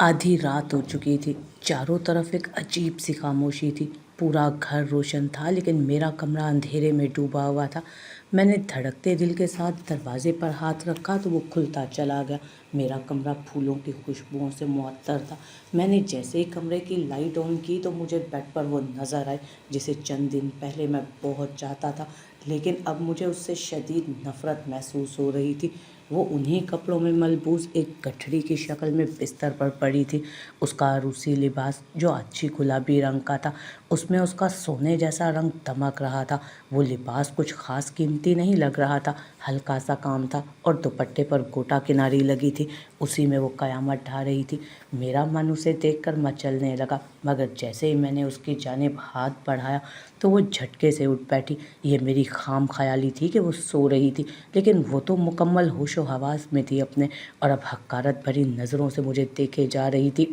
आधी रात हो चुकी थी। चारों तरफ एक अजीब सी खामोशी थी। पूरा घर रोशन था लेकिन मेरा कमरा अंधेरे में डूबा हुआ था। मैंने धड़कते दिल के साथ दरवाजे पर हाथ रखा तो वो खुलता चला गया। मेरा कमरा फूलों की खुशबुओं से मुअत्तर था। मैंने जैसे ही कमरे की लाइट ऑन की तो मुझे बेड पर वो नज़र आई जिसे चंद दिन पहले मैं बहुत चाहता था, लेकिन अब मुझे उससे शदीद नफ़रत महसूस हो रही थी। वो उन्हीं कपड़ों में मलबूस एक गठरी की शक्ल में बिस्तर पर पड़ी थी। उसका अरूसी लिबास जो अच्छी गुलाबी रंग का था, उसमें उसका सोने जैसा रंग दमक रहा था। वो लिबास कुछ खास कीमती नहीं लग रहा था, हल्का सा काम था और दुपट्टे पर गोटा किनारी लगी थी। उसी में वो कयामत ढा रही थी। मेरा मन उसे देखकर मचलने लगा, मगर जैसे ही मैंने उसकी जानिब हाथ बढ़ाया तो वो झटके से उठ बैठी। ये मेरी खाम ख्याली थी कि वो सो रही थी, लेकिन वो तो मुकम्मल होशो हवास में थी अपने, और अब हकारत भरी नज़रों से मुझे देखे जा रही थी।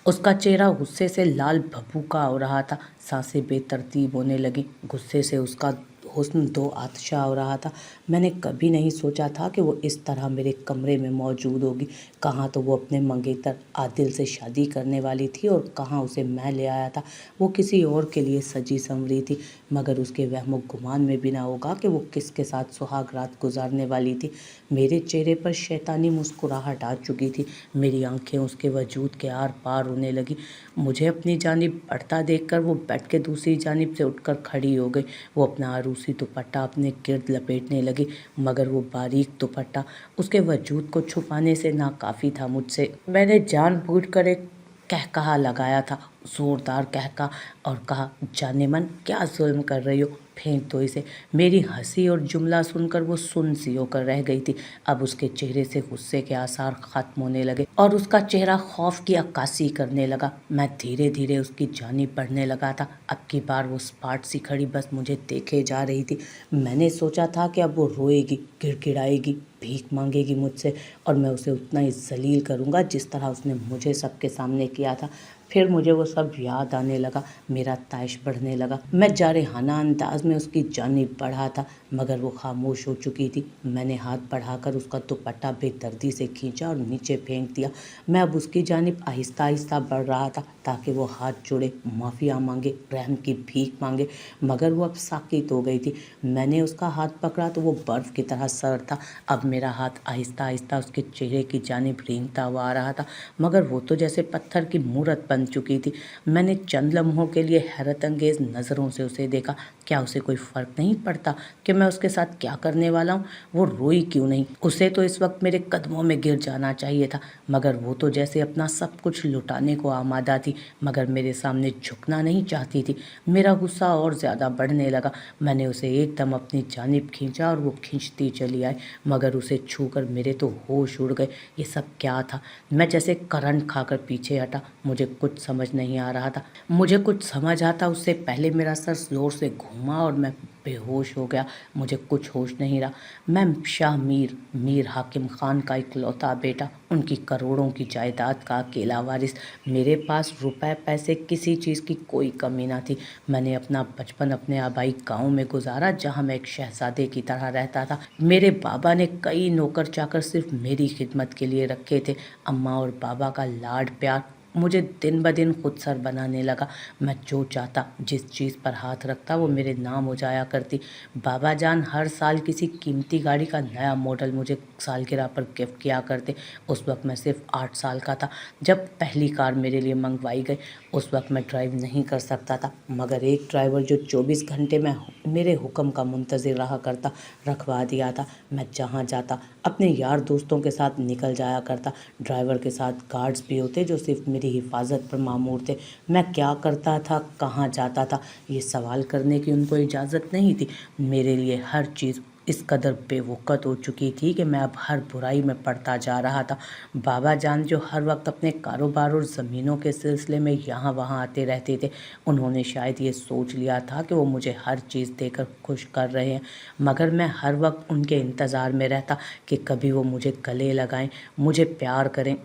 उसका चेहरा गुस्से से लाल भभूका हो रहा था। सांसें बेतरतीब होने लगी। गुस्से से उसका हुस्न दो आतिशा हो रहा था। मैंने कभी नहीं सोचा था कि वो इस तरह मेरे कमरे में मौजूद होगी। कहाँ तो वो अपने मंगेतर आदिल से शादी करने वाली थी और कहाँ उसे मैं ले आया था। वो किसी और के लिए सजी संवरी थी, मगर उसके वहमो गुमान में भी ना होगा कि वो किसके साथ सुहाग रात गुजारने वाली थी। मेरे चेहरे पर शैतानी मुस्कुराहट आ चुकी थी। मेरी आंखें उसके वजूद के आर पार होने लगी। मुझे अपनी जानिब बढ़ता देखकर वो बेड के दूसरी जानिब से उठकर खड़ी हो गई। वो अपना अरूसी दुपट्टा अपने गिर्द लपेटने लगी, मगर वो बारीक दुपट्टा उसके वजूद को छुपाने से नाकाफ़ी था मुझसे। मैंने जानबूझकर एक कहकहा लगाया था, ज़ोरदार कहका, और कहा, जाने मन क्या जुल्म कर रही हो, फेंक दो इसे। मेरी हंसी और जुमला सुनकर वो सुन्न सी होकर रह गई थी। अब उसके चेहरे से गुस्से के आसार खत्म होने लगे और उसका चेहरा खौफ की अक्कासी करने लगा। मैं धीरे धीरे उसकी जानिब बढ़ने लगा था। अब की बार वो सपाट सी खड़ी बस मुझे देखे जा रही थी। मैंने सोचा था कि अब वो रोएगी, गिड़गिड़ाएगी, भीख मांगेगी मुझसे, और मैं उसे उतना ही जलील करूँगा जिस तरह उसने मुझे सबके सामने किया था। फिर मुझे वो सब याद आने लगा। मेरा तैश बढ़ने लगा। मैं जारहाना अंदाज में उसकी जानिब बढ़ा था, मगर वो खामोश हो चुकी थी। मैंने हाथ बढ़ाकर उसका दुपट्टा बेदर्दी से खींचा और नीचे फेंक दिया। मैं अब उसकी जानिब आहिस्ता आहिस्ता बढ़ रहा था ताकि वो हाथ जोड़े, माफ़िया मांगे, रहम की भीख मांगे, मगर वो अब साकित हो गई थी। मैंने उसका हाथ पकड़ा तो वो बर्फ़ की तरह सर्द था। अब मेरा हाथ आहिस्ता आहिस्ता उसके चेहरे की जानिब रेंगता हुआ आ रहा था, मगर वो तो जैसे पत्थर की मूरत बन चुकी थी। मैंने चंद लम्हों के लिए हैरत अंगेज़ नज़रों से उसे देखा। क्या उसे कोई फ़र्क नहीं पड़ता कि मैं उसके साथ क्या करने वाला हूँ? वो रोई क्यों नहीं? उसे तो इस वक्त मेरे कदमों में गिर जाना चाहिए था, मगर वो तो जैसे अपना सब कुछ लुटाने को आमादा थी, मगर मेरे सामने झुकना नहीं चाहती थी। मेरा गुस्सा और ज़्यादा बढ़ने लगा। मैंने उसे एकदम अपनी जानिब खींचा और वो खींचती चली आई, मगर उसे छूकर मेरे तो होश उड़ गए। ये सब क्या था? मैं जैसे करंट खाकर पीछे हटा। मुझे कुछ समझ नहीं आ रहा था। मुझे कुछ समझ आता उससे पहले मेरा सर जोर से घूमा और मैं बेहोश हो गया। मुझे कुछ होश नहीं रहा। मैं शाह मीर हाकिम खान का इकलौता बेटा, उनकी करोड़ों की जायदाद का अकेला वारिस। मेरे पास रुपए पैसे किसी चीज़ की कोई कमी ना थी। मैंने अपना बचपन अपने आबाई गांव में गुजारा, जहां मैं एक शहजादे की तरह रहता था। मेरे बाबा ने कई नौकर चाकर सिर्फ मेरी खिदमत के लिए रखे थे। अम्मा और बाबा का लाड प्यार मुझे दिन ब दिन खुद सर बनाने लगा। मैं जो चाहता, जिस चीज़ पर हाथ रखता, वो मेरे नाम हो जाया करती। बाबा जान हर साल किसी कीमती गाड़ी का नया मॉडल मुझे सालगिरह पर गिफ्ट किया करते। उस वक्त मैं सिर्फ 8 साल का था जब पहली कार मेरे लिए मंगवाई गई। उस वक्त मैं ड्राइव नहीं कर सकता था, मगर एक ड्राइवर जो 24 घंटे में मेरे हुक्म का मुंतज़िर रहा करता, रखवा दिया था। मैं जहाँ जाता अपने यार दोस्तों के साथ निकल जाया करता। ड्राइवर के साथ गार्ड्स भी होते जो सिर्फ मेरी हिफाजत पर मामूर थे। मैं क्या करता था, कहाँ जाता था, ये सवाल करने की उनको इजाज़त नहीं थी। मेरे लिए हर चीज़ इस कदर बेवक़्त हो चुकी थी कि मैं अब हर बुराई में पड़ता जा रहा था। बाबा जान जो हर वक्त अपने कारोबार और ज़मीनों के सिलसिले में यहाँ वहाँ आते रहते थे, उन्होंने शायद ये सोच लिया था कि वो मुझे हर चीज़ देकर खुश कर रहे हैं, मगर मैं हर वक्त उनके इंतज़ार में रहता कि कभी वो मुझे गले लगाएं, मुझे प्यार करें।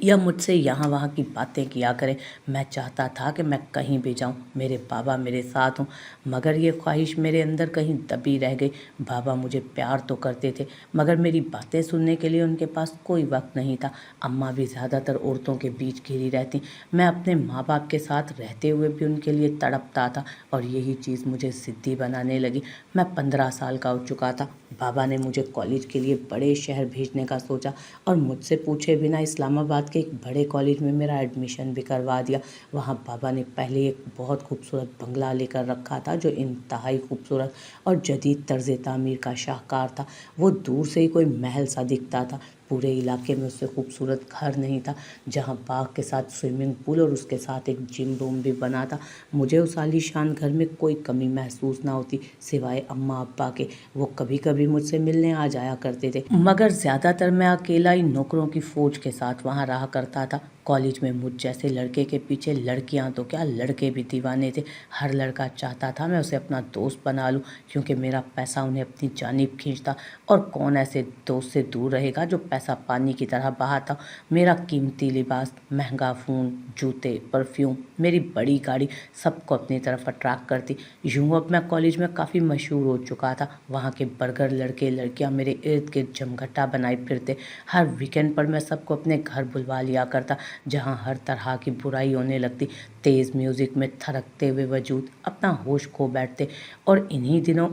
या मुझसे यहाँ वहाँ की बातें किया करें। मैं चाहता था कि मैं कहीं भी जाऊँ, मेरे बाबा मेरे साथ हों, मगर ये ख्वाहिश मेरे अंदर कहीं दबी रह गई। बाबा मुझे प्यार तो करते थे, मगर मेरी बातें सुनने के लिए उनके पास कोई वक्त नहीं था। अम्मा भी ज़्यादातर औरतों के बीच घिरी रहती। मैं अपने माँ बाप के साथ रहते हुए भी उनके लिए तड़पता था, और यही चीज़ मुझे ज़िद्दी बनाने लगी। मैं 15 साल का हो चुका था। बाबा ने मुझे कॉलेज के लिए बड़े शहर भेजने का सोचा, और मुझसे पूछे बिना इस्लामाबाद के एक बड़े कॉलेज में मेरा एडमिशन भी करवा दिया। वहाँ बाबा ने पहले एक बहुत खूबसूरत बंगला लेकर रखा था, जो इंतहाई खूबसूरत और जदीद तर्ज तामीर का शाहकार था। वो दूर से ही कोई महल सा दिखता था। पूरे इलाके में उससे खूबसूरत घर नहीं था, जहाँ बाग के साथ स्विमिंग पूल और उसके साथ एक जिम रूम भी बना था। मुझे उस आलीशान घर में कोई कमी महसूस ना होती, सिवाय अम्मा अब्बा के। वो कभी कभी मुझसे मिलने आ जाया करते थे, मगर ज़्यादातर मैं अकेला ही नौकरों की फौज के साथ वहाँ रहा करता था। कॉलेज में मुझ जैसे लड़के के पीछे लड़कियां तो क्या, लड़के भी दीवाने थे। हर लड़का चाहता था मैं उसे अपना दोस्त बना लूं, क्योंकि मेरा पैसा उन्हें अपनी जानिब खींचता, और कौन ऐसे दोस्त से दूर रहेगा जो पैसा पानी की तरह बहाता। मेरा कीमती लिबास, महंगा फ़ोन, जूते, परफ्यूम, मेरी बड़ी गाड़ी सबको अपनी तरफ अट्रैक्ट करती। यूँ अब मैं कॉलेज में काफ़ी मशहूर हो चुका था। वहाँ के बर्गर लड़के लड़कियाँ मेरे इर्द गिर्द जमघटा बनाए फिरते। हर वीकेंड पर मैं सबको अपने घर बुलवा लिया करता, जहाँ हर तरह की बुराई होने लगती। तेज़ म्यूज़िक में थरकते हुए वजूद अपना होश खो बैठते, और इन्हीं दिनों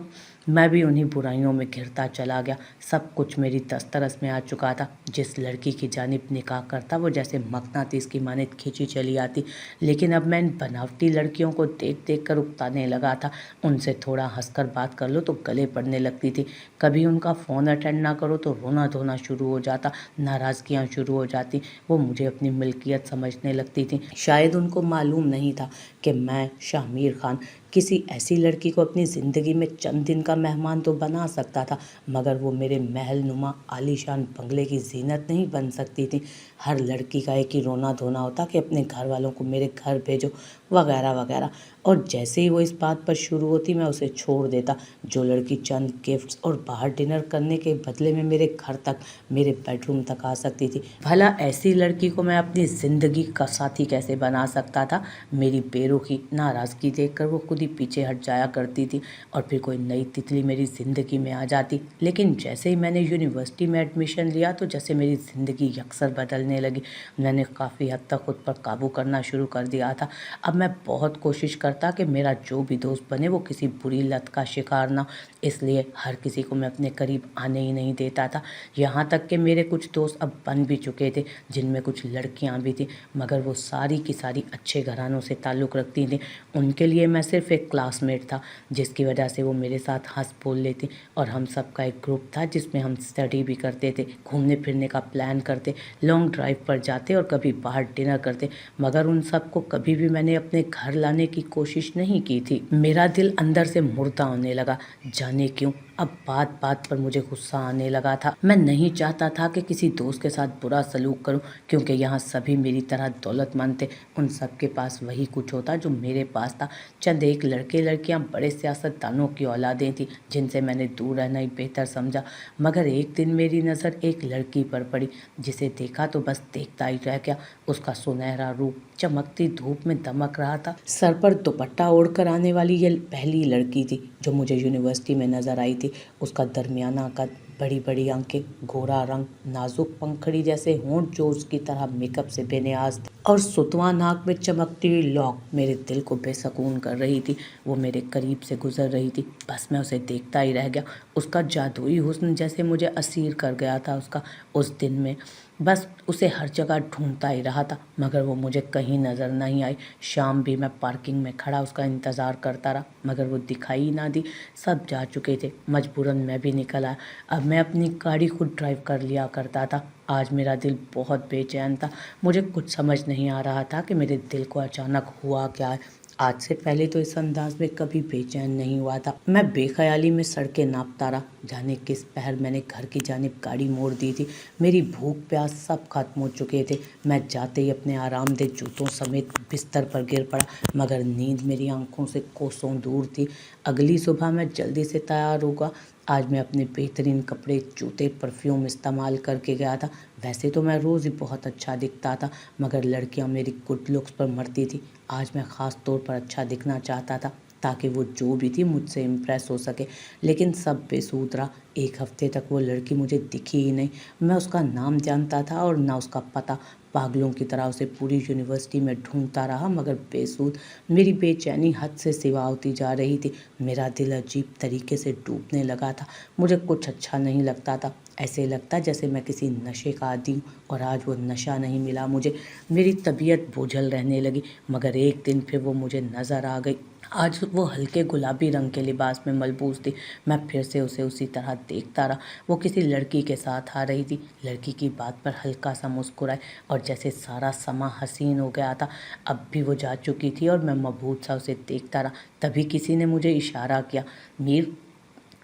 मैं भी उन्हीं बुराइयों में घिरता चला गया। सब कुछ मेरी दस्तरस में आ चुका था। जिस लड़की की जानिब निकाह करता, वो जैसे मकनातीस की मानित खींची चली आती। लेकिन अब मैं इन बनावटी लड़कियों को देख देख कर उकताने लगा था। उनसे थोड़ा हंसकर बात कर लो तो गले पड़ने लगती थी। कभी उनका फ़ोन अटेंड ना करो तो रोना धोना शुरू हो जाता, नाराज़गियाँ शुरू हो जाती। वो मुझे अपनी मिल्कियत समझने लगती थी। शायद उनको मालूम नहीं था कि मैं शामिर खान किसी ऐसी लड़की को अपनी ज़िंदगी में चंद दिन का मेहमान तो बना सकता था, मगर वो मेरे महल नुमा आलीशान बंगले की जीनत नहीं बन सकती थी। हर लड़की का एक ही रोना धोना होता कि अपने घर वालों को मेरे घर भेजो, वगैरह वगैरह। और जैसे ही वो इस बात पर शुरू होती, मैं उसे छोड़ देता। जो लड़की चंद गिफ्ट्स और बाहर डिनर करने के बदले में मेरे घर तक, मेरे बेडरूम तक आ सकती थी, भला ऐसी लड़की को मैं अपनी ज़िंदगी का साथी कैसे बना सकता था। मेरी बेरुखी, नाराज़गी देखकर वो खुद ही पीछे हट जाया करती थी, और फिर कोई नई तितली मेरी ज़िंदगी में आ जाती। लेकिन जैसे ही मैंने यूनिवर्सिटी में एडमिशन लिया, तो जैसे मेरी ज़िंदगी यकसर बदलने लगी। मैंने काफ़ी हद तक खुद पर काबू करना शुरू कर दिया था। अब मैं बहुत कोशिश करता कि मेरा जो भी दोस्त बने वो किसी बुरी लत का शिकार ना, इसलिए हर किसी को मैं अपने करीब आने ही नहीं देता था। यहाँ तक कि मेरे कुछ दोस्त अब बन भी चुके थे, जिनमें कुछ लड़कियाँ भी थी, मगर वो सारी की सारी अच्छे घरानों से ताल्लुक़ रखती थी। उनके लिए मैं सिर्फ एक क्लासमेट था, जिसकी वजह से वो मेरे साथ हंस बोल लेती, और हम सब का एक ग्रुप था जिसमें हम स्टडी भी करते थे, घूमने फिरने का प्लान करते, लॉन्ग ड्राइव पर जाते और कभी बाहर डिनर करते। मगर उन सब को कभी भी मैंने अपने घर लाने की कोशिश नहीं की थी। मेरा दिल अंदर से मुर्दा होने लगा, जाने क्यों। अब बात बात पर मुझे गुस्सा आने लगा था। मैं नहीं चाहता था कि किसी दोस्त के साथ बुरा सलूक करूं, क्योंकि यहाँ सभी मेरी तरह दौलतमंद थे। उन सब के पास वही कुछ होता जो मेरे पास था। चंद एक लड़के लड़कियां बड़े सियासतदानों की औलादें थी, जिनसे मैंने दूर रहना ही बेहतर समझा। मगर एक दिन मेरी नज़र एक लड़की पर पड़ी, जिसे देखा तो बस देखता ही रह गया। उसका सुनहरा रूप चमकती धूप में दमक रहा था। सर पर दुपट्टा ओढ़कर आने वाली ये पहली लड़की थी जो मुझे यूनिवर्सिटी में नज़र आई थी। उसका दरमियाना कद, बड़ी बड़ी आंखें, गोरा रंग, नाजुक पंखड़ी जैसे होंठ जो उसकी तरह मेकअप से बेनियाज थे, और सुतवा नाक में चमकती हुई लॉक मेरे दिल को बेसकून कर रही थी। वो मेरे करीब से गुजर रही थी, बस मैं उसे देखता ही रह गया। उसका जादुई हुस्न जैसे मुझे असीर कर गया था। उसका उस दिन में बस उसे हर जगह ढूंढता ही रहा था, मगर वो मुझे कहीं नज़र नहीं आई। शाम भी मैं पार्किंग में खड़ा उसका इंतज़ार करता रहा, मगर वो दिखाई ना दी। सब जा चुके थे। मजबूरन मैं भी निकल आया। अब मैं अपनी गाड़ी खुद ड्राइव कर लिया करता था। आज मेरा दिल बहुत बेचैन था। मुझे कुछ समझ नहीं आ रहा था कि मेरे दिल को अचानक हुआ क्या है। आज से पहले तो इस अंदाज में कभी बेचैन नहीं हुआ था। मैं बेख्याली में सड़कें नापता रहा। जाने किस पहर मैंने घर की जानिब गाड़ी मोड़ दी थी। मेरी भूख प्यास सब खत्म हो चुके थे। मैं जाते ही अपने आरामदेह जूतों समेत बिस्तर पर गिर पड़ा, मगर नींद मेरी आंखों से कोसों दूर थी। अगली सुबह मैं जल्दी से तैयार होगा آج میں اپنے بہترین کپڑے، جوتے، پرفیوم استعمال کر کے گیا تھا۔ ویسے تو میں روز ہی بہت اچھا دکھتا تھا، مگر لڑکیاں میری گڈ لکس پر مرتی تھی۔ آج میں خاص طور پر اچھا دکھنا چاہتا تھا تاکہ وہ جو بھی تھی مجھ سے امپریس ہو سکے، لیکن سب بے سود رہا۔ ایک ہفتے تک وہ لڑکی مجھے دکھی ہی نہیں۔ میں اس کا نام جانتا تھا اور نہ اس کا پتہ۔ پاگلوں کی طرح اسے پوری یونیورسٹی میں ڈھونڈتا رہا، مگر بے سود۔ میری بے چینی حد سے سوا ہوتی جا رہی تھی۔ میرا دل عجیب طریقے سے ڈوبنے لگا تھا۔ مجھے کچھ اچھا نہیں لگتا تھا۔ ایسے لگتا جیسے میں کسی نشے کا عادی ہوں اور آج وہ نشہ نہیں ملا مجھے۔ میری طبیعت بوجھل رہنے لگی، مگر ایک دن پھر وہ مجھے نظر آ گئی۔ آج وہ ہلکے گلابی رنگ کے لباس میں ملبوس تھی۔ میں پھر سے اسے اسی طرح دیکھتا رہا۔ وہ کسی لڑکی کے ساتھ آ رہی تھی۔ لڑکی کی بات پر ہلکا سا مسکرائے اور جیسے سارا سما حسین ہو گیا تھا۔ اب بھی وہ جا چکی تھی اور میں مبہوت سا اسے دیکھتا رہا۔ تبھی کسی نے مجھے اشارہ کیا، میر۔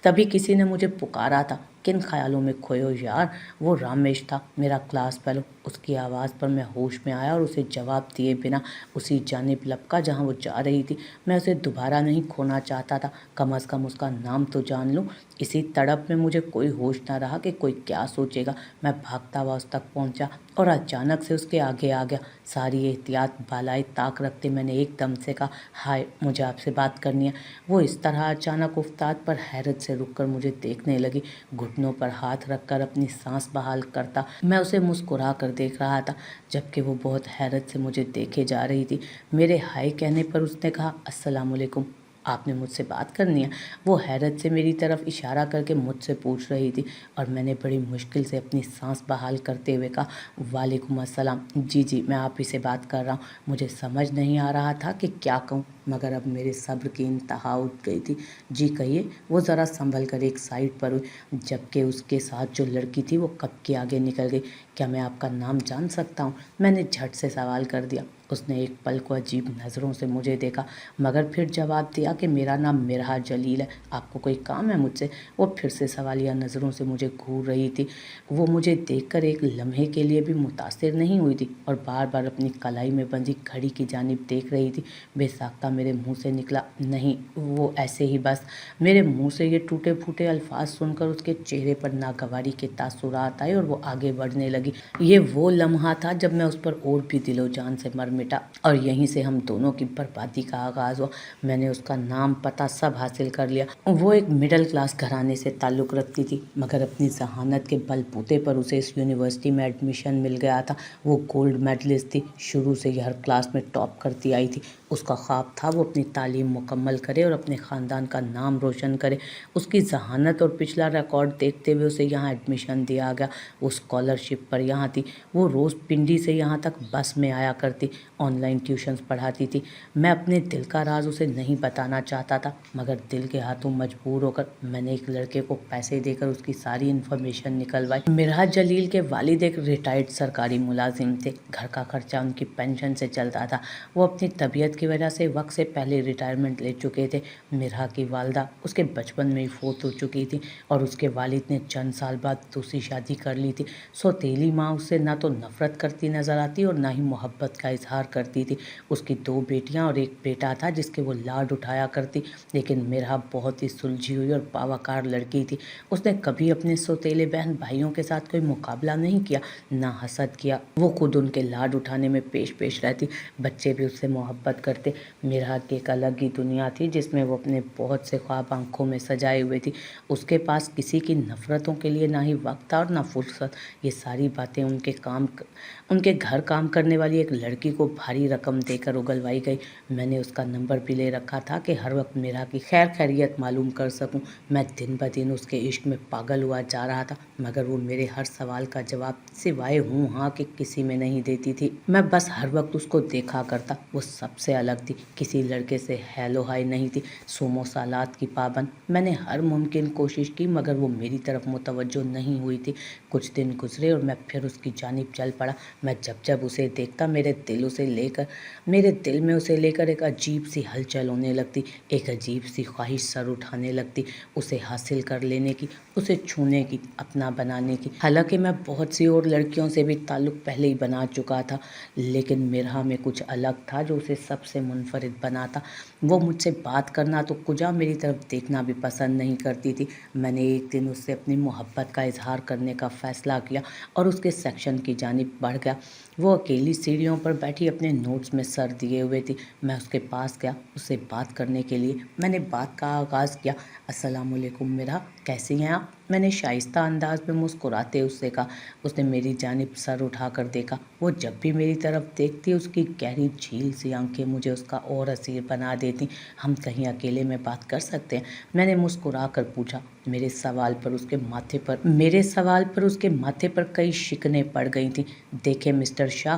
تبھی کسی نے مجھے پکارا تھا۔ کن خیالوں میں کھوئے ہو یار؟ وہ رامیش تھا، میرا کلاس فیلو۔ اس کی آواز پر میں ہوش میں آیا اور اسے جواب دیے بنا اسی جانب لپکا جہاں وہ جا رہی تھی۔ میں اسے دوبارہ نہیں کھونا چاہتا تھا، کم از کم اس کا نام تو جان لوں۔ اسی تڑپ میں مجھے کوئی ہوش نہ رہا کہ کوئی کیا سوچے گا۔ میں بھاگتا ہوا اس تک پہنچا اور اچانک سے اس کے آگے آ گیا۔ ساری احتیاط بالائے طاق رکھتے میں نے ایک دم سے کہا، ہائے، مجھے آپ سے بات کرنی ہے۔ وہ اس طرح اچانک افتاد پر حیرت سے رک کر مجھے دیکھنے لگی، گھٹنوں پر ہاتھ رکھ کر اپنی سانس بحال کرتا میں اسے مسکرا کر دیکھ رہا تھا، جبکہ وہ بہت حیرت سے مجھے دیکھے جا رہی تھی۔ میرے ہائے کہنے پر اس نے کہا، السلام علیکم، آپ نے مجھ سے بات کرنی ہے؟ وہ حیرت سے میری طرف اشارہ کر کے مجھ سے پوچھ رہی تھی اور میں نے بڑی مشکل سے اپنی سانس بحال کرتے ہوئے کہا، وعلیکم السلام، جی میں آپ ہی سے بات کر رہا ہوں۔ مجھے سمجھ نہیں آ رہا تھا کہ کیا کہوں، مگر اب میرے صبر کی انتہا اٹھ گئی تھی۔ جی کہیے۔ وہ ذرا سنبھل کر ایک سائڈ پر ہوئی، جبکہ اس کے ساتھ جو لڑکی تھی وہ کب کی آگے نکل گئی۔ کیا میں آپ کا نام جان سکتا ہوں؟ میں نے جھٹ سے سوال کر دیا۔ اس نے ایک پل کو عجیب نظروں سے مجھے دیکھا، مگر پھر جواب دیا کہ میرا نام مرحا جلیل ہے۔ آپ کو کوئی کام ہے مجھ سے؟ وہ پھر سے سوالیہ نظروں سے مجھے گھور رہی تھی۔ وہ مجھے دیکھ کر ایک لمحے کے لیے بھی متاثر نہیں ہوئی تھی اور بار بار اپنی کلائی میں بندھی گھڑی کی جانب دیکھ رہی تھی۔ بے ساختہ میرے منہ سے نکلا، نہیں، وہ ایسے ہی بس۔ میرے منہ سے یہ ٹوٹے پھوٹے الفاظ سن کر اس کے چہرے پر ناگواری کے تاثرات آئے اور وہ آگے بڑھنے لگی۔ یہ وہ لمحہ تھا جب میں اس پر اور بھی دل و جان سے مر مٹا اور یہیں سے ہم دونوں کی بربادی کا آغاز ہوا۔ میں نے اس کا نام، پتہ سب حاصل کر لیا۔ وہ ایک مڈل کلاس گھرانے سے تعلق رکھتی تھی، مگر اپنی ذہانت کے بل بوتے پر اسے اس یونیورسٹی میں ایڈمیشن مل گیا تھا۔ وہ گولڈ میڈلسٹ تھی، شروع سے ہی ہر کلاس میں ٹاپ کرتی آئی تھی۔ اس کا خواب تھا وہ اپنی تعلیم مکمل کرے اور اپنے خاندان کا نام روشن کرے۔ اس کی ذہانت اور پچھلا ریکارڈ دیکھتے ہوئے اسے یہاں ایڈمیشن دیا گیا۔ وہ اسکالرشپ پر یہاں تھی۔ وہ روز پنڈی سے یہاں تک بس میں آیا کرتی، آن لائن ٹیوشنز پڑھاتی تھی۔ میں اپنے دل کا راز اسے نہیں بتانا چاہتا تھا، مگر دل کے ہاتھوں مجبور ہو کر میں نے ایک لڑکے کو پیسے دے کر اس کی ساری انفارمیشن نکلوائی۔ مرحا جلیل کے والد ایک ریٹائرڈ سرکاری ملازم تھے۔ گھر کا خرچہ ان کی پینشن سے چلتا تھا۔ وہ اپنی طبیعت کی وجہ سے وقت سے پہلے ریٹائرمنٹ لے چکے تھے۔ مرحا کی والدہ اس کے بچپن میں ہی فوت ہو چکی تھی اور اس کے والد نے چند سال بعد دوسری شادی کر لی تھی۔ سوتیلی ماں اس سے نہ تو نفرت کرتی نظر آتی اور نہ ہی محبت کا اظہار کرتی تھی۔ اس کی 2 بیٹیاں اور ایک بیٹا تھا جس کے وہ لاڈ اٹھایا کرتی، لیکن مرحا بہت ہی سلجھی ہوئی اور باوقار لڑکی تھی۔ اس نے کبھی اپنے سوتیلے بہن بھائیوں کے ساتھ کوئی مقابلہ نہیں کیا، نہ حسد کیا۔ وہ خود ان کے لاڈ اٹھانے میں پیش رہتی، بچے بھی اس سے محبت کرتے۔ مرحا کی ایک الگ ہی دنیا تھی جس میں وہ اپنے بہت سے خواب آنکھوں میں سجائے ہوئے تھی۔ اس کے پاس کسی کی نفرتوں کے لیے نہ ہی وقت تھا اور نہ فرصت۔ یہ ساری باتیں ان کے گھر کام کرنے والی ایک لڑکی کو بھاری رقم دے کر اگلوائی گئی۔ میں نے اس کا نمبر بھی لے رکھا تھا کہ ہر وقت مرحا کی خیر خیریت معلوم کر سکوں۔ میں دن بدن اس کے عشق میں پاگل ہوا جا رہا تھا، مگر وہ میرے ہر سوال کا جواب سوائے ہوں ہاں کہ کسی میں نہیں دیتی تھی۔ میں بس ہر وقت اس کو دیکھا کرتا۔ وہ سب سے الگ تھی، کسی لڑکے سے ہیلو ہائی نہیں تھی، سومو سالات کی پابند۔ میں نے ہر ممکن کوشش کی مگر وہ میری طرف متوجہ نہیں ہوئی تھی۔ کچھ دن گزرے اور میں پھر اس کی جانب چل پڑا۔ میں جب اسے دیکھتا میرے دل میں اسے لے کر ایک عجیب سی ہلچل ہونے لگتی، ایک عجیب سی خواہش سر اٹھانے لگتی، اسے حاصل کر لینے کی، اسے چھونے کی، اپنا بنانے کی۔ حالانکہ میں بہت سی اور لڑکیوں سے بھی تعلق پہلے ہی بنا چکا تھا، لیکن مرحا میں کچھ الگ تھا جو اسے سب سے منفرد बनाता। वो मुझसे बात करना तो कुजा मेरी तरफ देखना भी पसंद नहीं करती थी। मैंने एक दिन उससे अपनी मोहब्बत का इजहार करने का फ़ैसला किया और उसके सेक्शन की जानिब बढ़ गया। वो अकेली सीढ़ियों पर बैठी अपने नोट्स में सर दिए हुए थी। मैं उसके पास गया उससे बात करने के लिए। मैंने बात का आगाज़ किया, अस्सलाम वालेकुम मिरा, कैसी हैं आप? मैंने शाइस्ता अंदाज में मुस्कुराते उससे कहा। उसने मेरी जानिब सर उठाकर देखा। वो जब भी मेरी तरफ देखती उसकी गहरी झील सी आंखें मुझे उसका और असीर बना देती। हम कहीं अकेले में बात कर सकते हैं? मैंने मुस्कुरा कर पूछा। मेरे सवाल पर उसके माथे पर कई शिकने पड़ गई थीं। देखें मिस्टर शाह,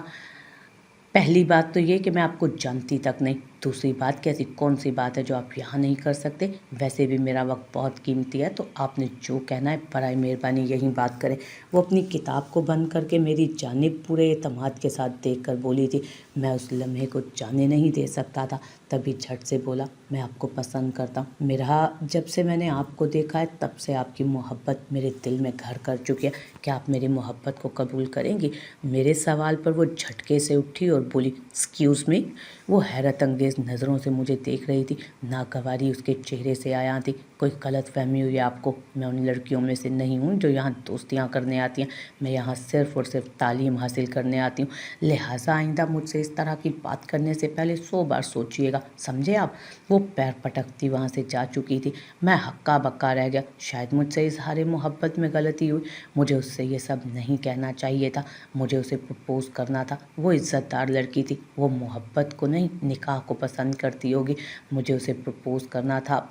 पहली बात तो ये कि मैं आपको जानती तक नहीं। दूसरी बात कि ऐसी कौन सी बात है जो आप यहाँ नहीं कर सकते? वैसे भी मेरा वक्त बहुत कीमती है, तो आपने जो कहना है बराए मेहरबानी यहीं बात करें। वो अपनी किताब को बंद करके मेरी जानिब पूरे एतमाद के साथ देख कर बोली थी। मैं उस लम्हे को जाने नहीं दे सकता था। तभी झट से बोला, मैं आपको पसंद करता हूँ मिरा। जब से मैंने आपको देखा है तब से आपकी मोहब्बत मेरे दिल में घर कर चुकी है। क्या आप मेरी मोहब्बत को कबूल करेंगी? मेरे सवाल पर वो झटके से उठी और बोली, एक्सक्यूज़ मी। वो हैरत अंगेज़ नज़रों से मुझे देख रही थी। नागवारी उसके चेहरे से आया थी। कोई गलत फहमी हुई है आपको? मैं उन लड़कियों में से नहीं हूँ जो यहाँ दोस्तियाँ करने आती हैं। मैं यहाँ सिर्फ़ और सिर्फ तालीम हासिल करने आती हूँ। लिहाजा आइंदा मुझसे इस तरह की बात करने से पहले 100 बार सोचिएगा, समझे आप? वो पैर पटकती वहाँ से जा चुकी थी। मैं हक्का बक्का रह गया। शायद मुझसे इजहार मोहब्बत में गलती हुई। मुझे उससे ये सब नहीं कहना चाहिए था। मुझे उसे प्रपोज़ करना था। वो इज़्ज़तदार लड़की थी। वो मोहब्बत को नहीं निकाह को पसंद करती होगी। मुझे उसे प्रपोज़ करना था।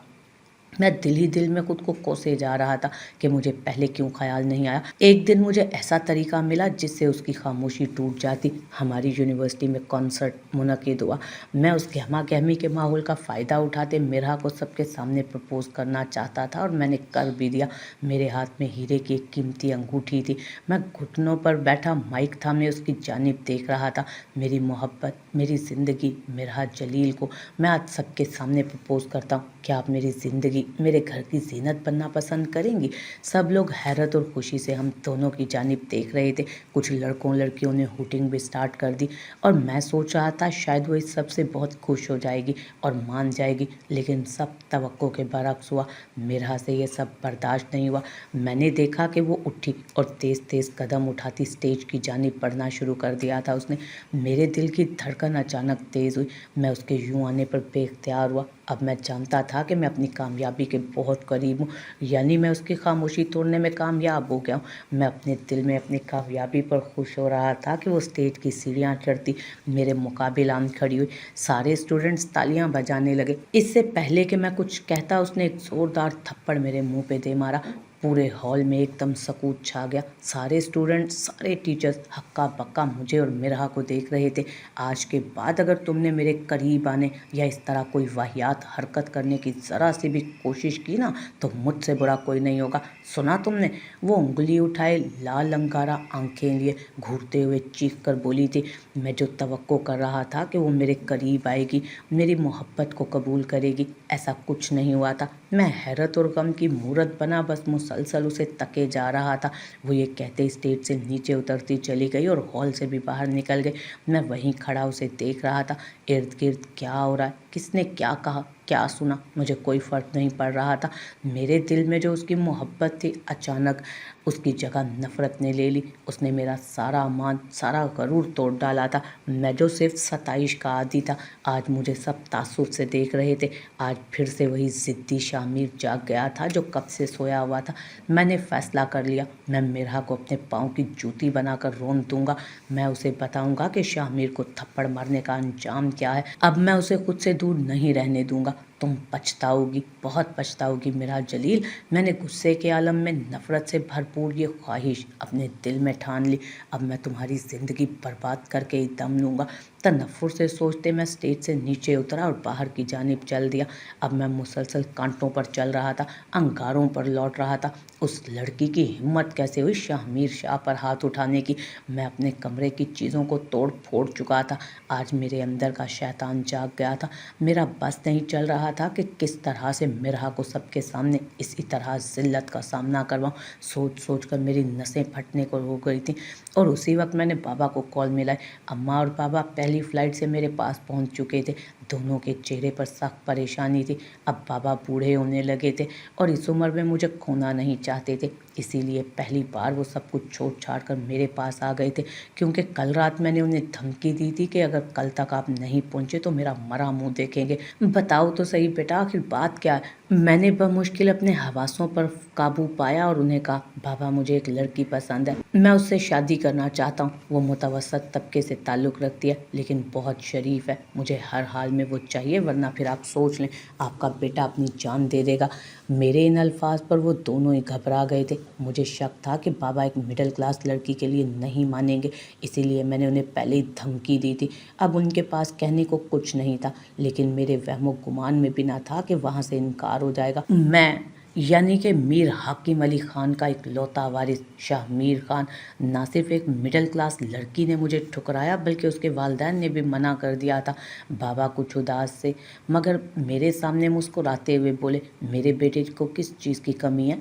मैं दिल ही दिल में खुद को कोसे जा रहा था कि मुझे पहले क्यों ख्याल नहीं आया। एक दिन मुझे ऐसा तरीका मिला जिससे उसकी खामोशी टूट जाती। हमारी यूनिवर्सिटी में कॉन्सर्ट मुनक़िद हुआ। मैं उस गहमा गहमी के माहौल का फ़ायदा उठाते मिरा को सबके सामने प्रपोज़ करना चाहता था और मैंने कर भी दिया। मेरे हाथ में हीरे की एक कीमती अंगूठी थी। मैं घुटनों पर बैठा माइक थामे उसकी जानिब देख रहा था। मेरी मोहब्बत, मेरी ज़िंदगी, मिरा जलील को मैं आज सबके सामने प्रपोज़ करता हूँ। क्या आप मेरी ज़िंदगी, मेरे घर की ज़ीनत बनना पसंद करेंगी? सब लोग हैरत और खुशी से हम दोनों की जानिब देख रहे थे। कुछ लड़कों लड़कियों ने हूटिंग भी स्टार्ट कर दी और मैं सोच रहा था शायद वो इस सब से बहुत खुश हो जाएगी और मान जाएगी, लेकिन सब तवक्को के बरक्स हुआ। मिरा से ये सब बर्दाश्त नहीं हुआ। मैंने देखा कि वो उठी और तेज़ तेज़ कदम उठाती स्टेज की जानिब बढ़ना शुरू कर दिया था उसने। मेरे दिल की धड़कन अचानक तेज़ हुई। मैं उसके यूँ आने पर बेख्तियार हुआ। अब मैं जानता था कि मैं अपनी कामयाबी के बहुत करीब हूँ, यानी मैं उसकी खामोशी तोड़ने में कामयाब हो गया हूँ। मैं अपने दिल में अपनी कामयाबी पर खुश हो रहा था कि वो स्टेज की सीढ़ियाँ चढ़ती मेरे मुकाबिल आन खड़ी हुई। सारे स्टूडेंट्स तालियां बजाने लगे। इससे पहले कि मैं कुछ कहता उसने एक ज़ोरदार थप्पड़ मेरे मुंह पे दे मारा। पूरे हॉल में एकदम सकूत छा गया। सारे स्टूडेंट्स, सारे टीचर्स हक्का बक्का मुझे और मिरा को देख रहे थे। आज के बाद अगर तुमने मेरे करीब आने या इस तरह कोई वाहियात हरकत करने की ज़रा सी भी कोशिश की ना, तो मुझसे बुरा कोई नहीं होगा। सुना तुमने? वो उंगली उठाए लाल अंगारा आंखें लिए घूरते हुए चीख कर बोली थी। मैं जो तवक्को कर रहा था कि वो मेरे करीब आएगी, मेरी मोहब्बत को कबूल करेगी, ऐसा कुछ नहीं हुआ था। मैं हैरत और गम की मूरत बना बस मुसलसल उसे तके जा रहा था। वो ये कहते स्टेज से नीचे उतरती चली गई और हॉल से भी बाहर निकल गई। मैं वहीं खड़ा उसे देख रहा था। इर्द गिर्द क्या हो रहा है, किसने क्या कहा, क्या सुना, मुझे कोई फ़र्क नहीं पड़ रहा था। मेरे दिल में जो उसकी मोहब्बत थी, अचानक उसकी जगह नफ़रत ने ले ली। उसने मेरा सारा मान, सारा गरूर तोड़ डाला था। मैं जो सिर्फ सताइश का आदी था, आज मुझे सब तासुब से देख रहे थे। आज फिर से वही ज़िद्दी शामिर जाग गया था जो कब से सोया हुआ था। मैंने फ़ैसला कर लिया, मैं मिरा को अपने पाँव की जूती बनाकर रोन दूंगा। मैं उसे बताऊंगा कि शामिर को थप्पड़ मारने का अंजाम क्या है। अब मैं उसे खुद से दूर नहीं रहने दूंगा। तुम पछताओगी, बहुत पछताओगी मिरा जलील। मैंने गुस्से के आलम में नफ़रत से भरपूर ये ख्वाहिश अपने दिल में ठान ली। अब मैं तुम्हारी ज़िंदगी बर्बाद करके ही दम लूँगा। तनफ़ुर से सोचते मैं स्टेज से नीचे उतरा और बाहर की जानिब चल दिया। अब मैं मुसलसल कांटों पर चल रहा था, अंगारों पर लौट रहा था। उस लड़की की हिम्मत कैसे हुई शामिर शाह पर हाथ उठाने की? मैं अपने कमरे की चीज़ों को तोड़ फोड़ चुका था। आज मेरे अंदर का शैतान जाग गया था। मेरा बस नहीं चल रहा था कि किस तरह से मिरा को सबके सामने इसी तरह ज़िल्लत का सामना करवाऊँ। सोच सोच कर मेरी नसें फटने को हो गई थी। और उसी वक्त मैंने बाबा को कॉल मिलाई। अम्मा और बाबा पहली फ़्लाइट से मेरे पास पहुंच चुके थे। दोनों के चेहरे पर सख्त परेशानी थी। अब बाबा बूढ़े होने लगे थे और इस उम्र में मुझे खोना नहीं चाहते थे, इसीलिए पहली बार वो सब कुछ छोड़ छाड़ कर मेरे पास आ गए थे। क्योंकि कल रात मैंने उन्हें धमकी दी थी कि अगर कल तक आप नहीं पहुंचे तो मेरा मरा मुंह देखेंगे। बताओ तो सही बेटा, आखिर बात क्या है? मैंने बमुश्किल अपने हवासों पर काबू पाया और उन्हें कहा, बाबा मुझे एक लड़की पसंद है, मैं उससे शादी करना चाहता हूँ। वो मुतवस्सत तबके से ताल्लुक़ रखती है लेकिन बहुत शरीफ है। मुझे हर हाल में वो चाहिए, वरना फिर आप सोच लें आपका बेटा अपनी जान दे देगा। मेरे इन अल्फाज पर वो दोनों ही घबरा गए थे। मुझे शक था कि बाबा एक मिडिल क्लास लड़की के लिए नहीं मानेंगे, इसीलिए मैंने उन्हें पहले ही धमकी दी थी। अब उनके पास कहने को कुछ नहीं था, लेकिन मेरे वहमो गुमान में भी ना था कि वहाँ से इनकार हो जाएगा। मैं यानी कि मीर हाकिम अली ख़ान का इकलौता वारिस शाह मीर ख़ान ना सिर्फ एक मिडिल क्लास लड़की ने मुझे ठुकराया, बल्कि उसके वालिदैन ने भी मना कर दिया था। बाबा कुछ उदास से मगर मेरे सामने मुस्कुराते हुए बोले, मेरे बेटे को किस चीज़ की कमी है?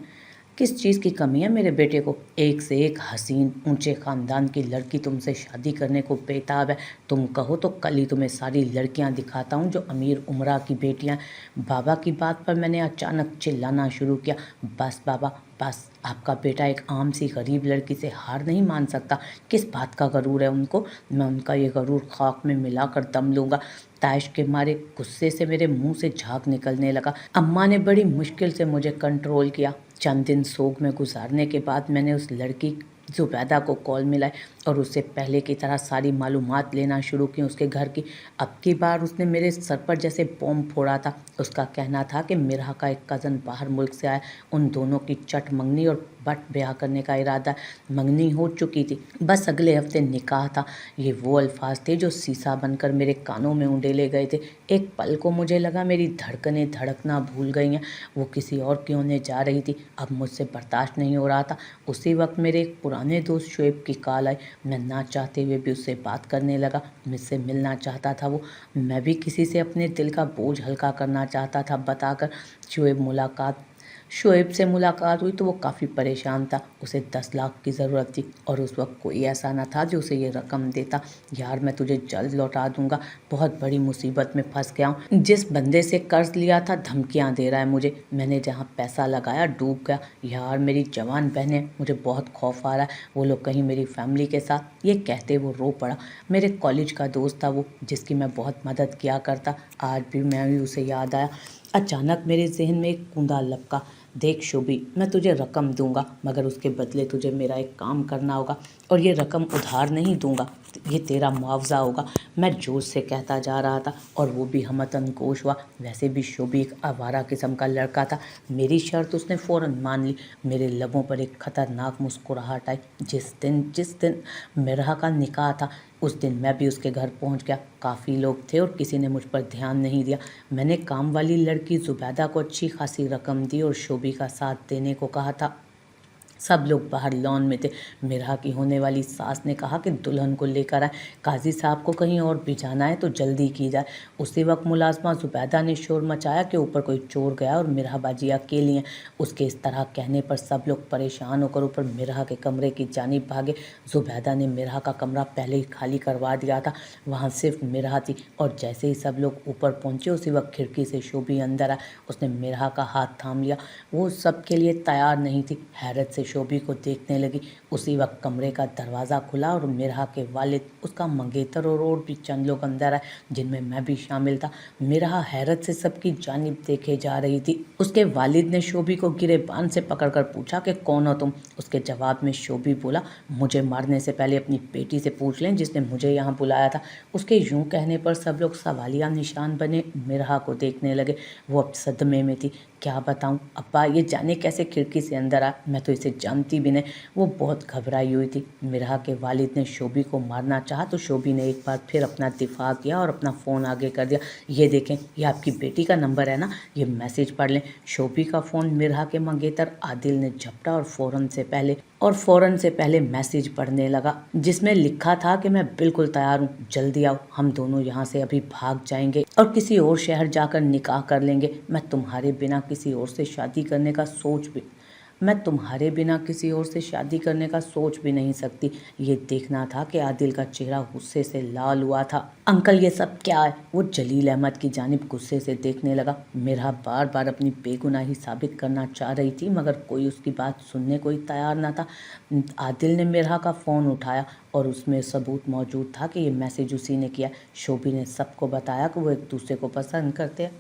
किस चीज़ की कमी है मेरे बेटे को? एक से एक हसीन ऊंचे ख़ानदान की लड़की तुमसे शादी करने को बेताब है। तुम कहो तो कल ही तुम्हें सारी लड़कियां दिखाता हूं जो अमीर उमरा की बेटियां। बाबा की बात पर मैंने अचानक चिल्लाना शुरू किया, बस बाबा बस, आपका बेटा एक आम सी गरीब लड़की से हार नहीं मान सकता। किस बात का गरूर है उनको? मैं उनका ये गरूर खाक में मिलाकर दम लूँगा। ताश के मारे गुस्से से मेरे मुंह से झाग निकलने लगा। अम्मा ने बड़ी मुश्किल से मुझे कंट्रोल किया। चंद दिन सोग में गुजारने के बाद मैंने उस लड़की ज़ुबैदा को कॉल मिलाई और उससे पहले की तरह सारी मालूमात लेना शुरू की उसके घर की। अब की बार उसने मेरे सर पर जैसे बॉम्ब फोड़ा था। उसका कहना था कि मिरहा का एक कज़न बाहर मुल्क से आया, उन दोनों की चट मंगनी और बट ब्याह करने का इरादा। मंगनी हो चुकी थी, बस अगले हफ्ते निकाह था। ये वो अल्फाज थे जो सीसा बनकर मेरे कानों में उंडेले गए थे। एक पल को मुझे लगा मेरी धड़कनें धड़कना भूल गई हैं, वो किसी और की होने जा रही थी। अब मुझसे बर्दाश्त नहीं हो रहा था। उसी वक्त मेरे एक पुराने दोस्त शुएब की कॉल आई। मैं ना चाहते हुए भी उससे बात करने लगा। मुझसे मिलना चाहता था वो। मैं भी किसी से अपने दिल का बोझ हल्का करना चाहता था बताकर। शुएब से मुलाकात हुई तो वो काफ़ी परेशान था। उसे 10 लाख की ज़रूरत थी और उस वक्त कोई ऐसा ना था जो उसे ये रकम देता। यार मैं तुझे जल्द लौटा दूंगा, बहुत बड़ी मुसीबत में फंस गया हूँ। जिस बंदे से कर्ज लिया था धमकियाँ दे रहा है मुझे। मैंने जहाँ पैसा लगाया डूब गया। यार मेरी जवान बहनें, मुझे बहुत खौफ आ रहा है, वो लोग कहीं मेरी फैमिली के साथ। ये कहते वो रो पड़ा। मेरे कॉलेज का दोस्त था वो, जिसकी मैं बहुत मदद किया करता। आज भी मैं भी उसे याद आया। अचानक मेरे जहन में एक कूंदा लपका। देख शोभी, मैं तुझे रकम दूंगा, मगर उसके बदले तुझे मेरा एक काम करना होगा, और ये रकम उधार नहीं दूंगा, ये तेरा मुआवजा होगा। मैं जोश से कहता जा रहा था और वो भी हमतन गोश हुआ। वैसे भी शोभी एक आवारा किस्म का लड़का था। मेरी शर्त उसने फ़ौरन मान ली। मेरे लबों पर एक खतरनाक मुस्कुराहट आई। जिस दिन मिरहा का निकाह था, उस दिन मैं भी उसके घर पहुंच गया। काफ़ी लोग थे और किसी ने मुझ पर ध्यान नहीं दिया। मैंने काम वाली लड़की ज़ुबैदा को अच्छी खासी रकम दी और शोभी का साथ देने को कहा था। सब लोग बाहर लॉन में थे। मिरहा की होने वाली सास ने कहा कि दुल्हन को लेकर आए, काजी साहब को कहीं और भी जाना है तो जल्दी की जाए। उसी वक्त मुलाजमा ज़ुबैदा ने शोर मचाया कि ऊपर कोई चोर गया और मिरहा बाजी अकेली हैं। उसके इस तरह कहने पर सब लोग परेशान होकर ऊपर मिरहा के कमरे की जानिब भागे। ज़ुबैदा ने मिरहा का कमरा पहले ही खाली करवा दिया था। वहाँ सिर्फ मिरहा थी और जैसे ही सब लोग ऊपर पहुँचे उसी वक्त खिड़की से शोभी अंदर आया। उसने मिरहा का हाथ थाम लिया। वो सबके लिए तैयार नहीं थी। हैरत से शोभी को देखने लगी। उसी वक्त कमरे का दरवाज़ा खुला और मिरहा के वालिद, उसका मंगेतर और भी चंद लोग अंदर आए, जिनमें मैं भी शामिल था। मिरहा हैरत से सबकी जानिब देखे जा रही थी। उसके वालिद ने शोभी को गिरेबान से पकड़कर पूछा कि कौन हो तुम? उसके जवाब में शोभी बोला, मुझे मारने से पहले अपनी बेटी से पूछ लें जिसने मुझे यहाँ बुलाया था। उसके यूं कहने पर सब लोग सवालिया निशान बने मिरहा को देखने लगे। वो अब सदमे में थी। क्या बताऊं अब्बा, ये जाने कैसे खिड़की से अंदर आ, मैं तो इसे जानती भी नहीं। वो बहुत घबराई हुई थी। मिरहा के वालिद ने शोभी को मारना चाहा तो शोभी ने एक बार फिर अपना दिफा किया और अपना फ़ोन आगे कर दिया। ये देखें, ये आपकी बेटी का नंबर है ना, ये मैसेज पढ़ लें। शोभी का फ़ोन मिरहा के मंगेतर आदिल ने झपटा और फ़ौरन से पहले मैसेज पढ़ने लगा, जिसमें लिखा था कि मैं बिल्कुल तैयार हूँ, जल्दी आओ, हम दोनों यहाँ से अभी भाग जाएंगे और किसी और शहर जाकर निकाह कर लेंगे। मैं तुम्हारे बिना किसी और से शादी करने का मैं तुम्हारे बिना किसी और से शादी करने का सोच भी नहीं सकती। ये देखना था कि आदिल का चेहरा गुस्से से लाल हुआ था। अंकल ये सब क्या है? वो जलील अहमद की जानिब गुस्से से देखने लगा। मेरा बार बार अपनी बेगुनाही साबित करना चाह रही थी मगर कोई उसकी बात सुनने को ही तैयार न था। आदिल ने मेरा का फ़ोन उठाया और उसमें सबूत मौजूद था कि ये मैसेज उसी ने किया। शोभी ने सबको बताया कि वो एक दूसरे को पसंद करते हैं,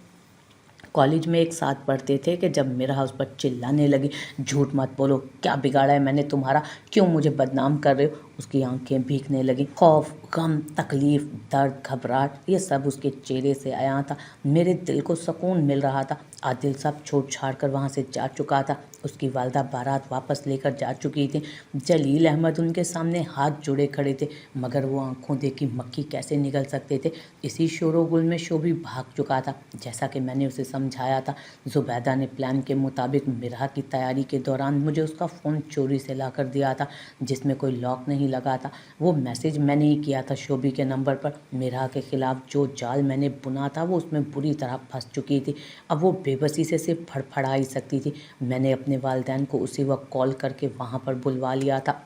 कॉलेज में एक साथ पढ़ते थे कि जब मेरा उस पर चिल्लाने लगी, झूठ मत बोलो, क्या बिगाड़ा है मैंने तुम्हारा, क्यों मुझे बदनाम कर रहे हो? उसकी आंखें भीगने लगी। खौफ, गम, तकलीफ, दर्द, घबराहट, ये सब उसके चेहरे से आया था। मेरे दिल को सुकून मिल रहा था। आदिल सब छोड़ छाड़ कर वहाँ से जा चुका था। उसकी वालदा बारात वापस लेकर जा चुकी थी। जलील अहमद उनके सामने हाथ जोड़े खड़े थे मगर वो आंखों देखी मक्खी कैसे निकल सकते थे। इसी शोरोगुल में शोभी भाग चुका था। जैसा कि मैंने उसे समझाया था, जुबैदा ने प्लान के मुताबिक मिराह की तैयारी के दौरान मुझे उसका फ़ोन चोरी से ला कर दिया था जिसमें कोई लॉक नहीं लगा था। वो मैसेज मैंने ही किया था शोभी के नंबर पर। मिराह के खिलाफ जो जाल मैंने बुना था वो उसमें बुरी तरह फंस चुकी थी। अब वो बेबसी से सिर्फ फड़फड़ा ही सकती थी। मैंने अपने वालिदैन को उसी वक्त कॉल करके वहाँ पर बुलवा लिया था।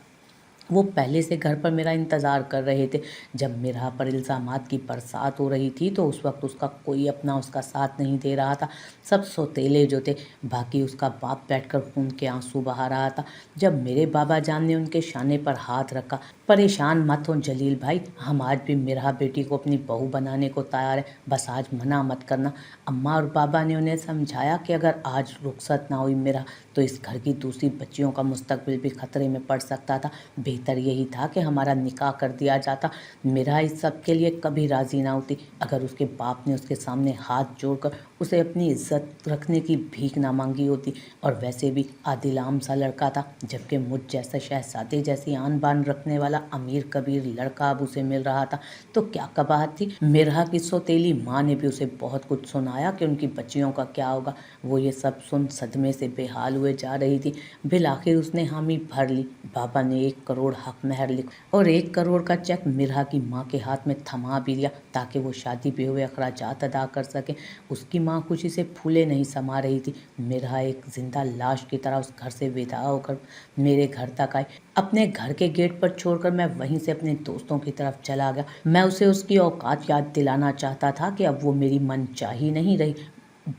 वो पहले से घर पर मेरा इंतज़ार कर रहे थे। जब मिराह पर इल्ज़ामात की बरसात हो रही थी तो उस वक्त उसका कोई अपना उसका साथ नहीं दे रहा था। सब सौतेले जो थे, बाकी उसका बाप बैठकर खून के आंसू बहा रहा था। जब मेरे बाबा जान ने उनके शाने पर हाथ रखा, परेशान मत हो जलील भाई, हम आज भी मिराह बेटी को अपनी बहू बनाने को तैयार है, बस आज मना मत करना। अम्मा और बाबा ने उन्हें समझाया कि अगर आज रुखसत ना हुई मिराह तो इस घर की दूसरी बच्चियों का मुस्तकबिल भी खतरे में पड़ सकता था। बेहतर यही था कि हमारा निकाह कर दिया जाता। मिराह इस सब के लिए कभी राज़ी ना होती। अगर उसके बाप ने उसके सामने हाथ जोड़कर उसे अपनी इज्जत रखने की भीख ना मांगी होती। और वैसे भी आदिल आम सा लड़का था, जबकि मुझ जैसा शहजादे जैसी आन बान रखने वाला अमीर कबीर लड़का अब उसे मिल रहा था तो क्या कबाहत थी। मिराह की सौतेली माँ ने भी उसे बहुत कुछ सुनाया कि उनकी बच्चियों का क्या होगा। वो ये सब सुन सदमे से बेहाल हुए जा रही थी। बिल आखिर उसने हामी भर ली। बाबा ने 1 करोड़ हक महर लिख और 1 करोड़ का चेक मिराह की माँ के हाथ में थमा भी दिया ताकि वो शादी पे हुए अखराजात अदा कर सके। उसकी माँ खुशी से फूले नहीं समा रही थी। मिराह एक जिंदा लाश की तरह उस घर से विदा होकर मेरे घर तक आई। अपने घर के गेट पर छोड़कर मैं वहीं से अपने दोस्तों की तरफ चला गया। मैं उसे उसकी औकात याद दिलाना चाहता था कि अब वो मेरी मनचाही नहीं रही,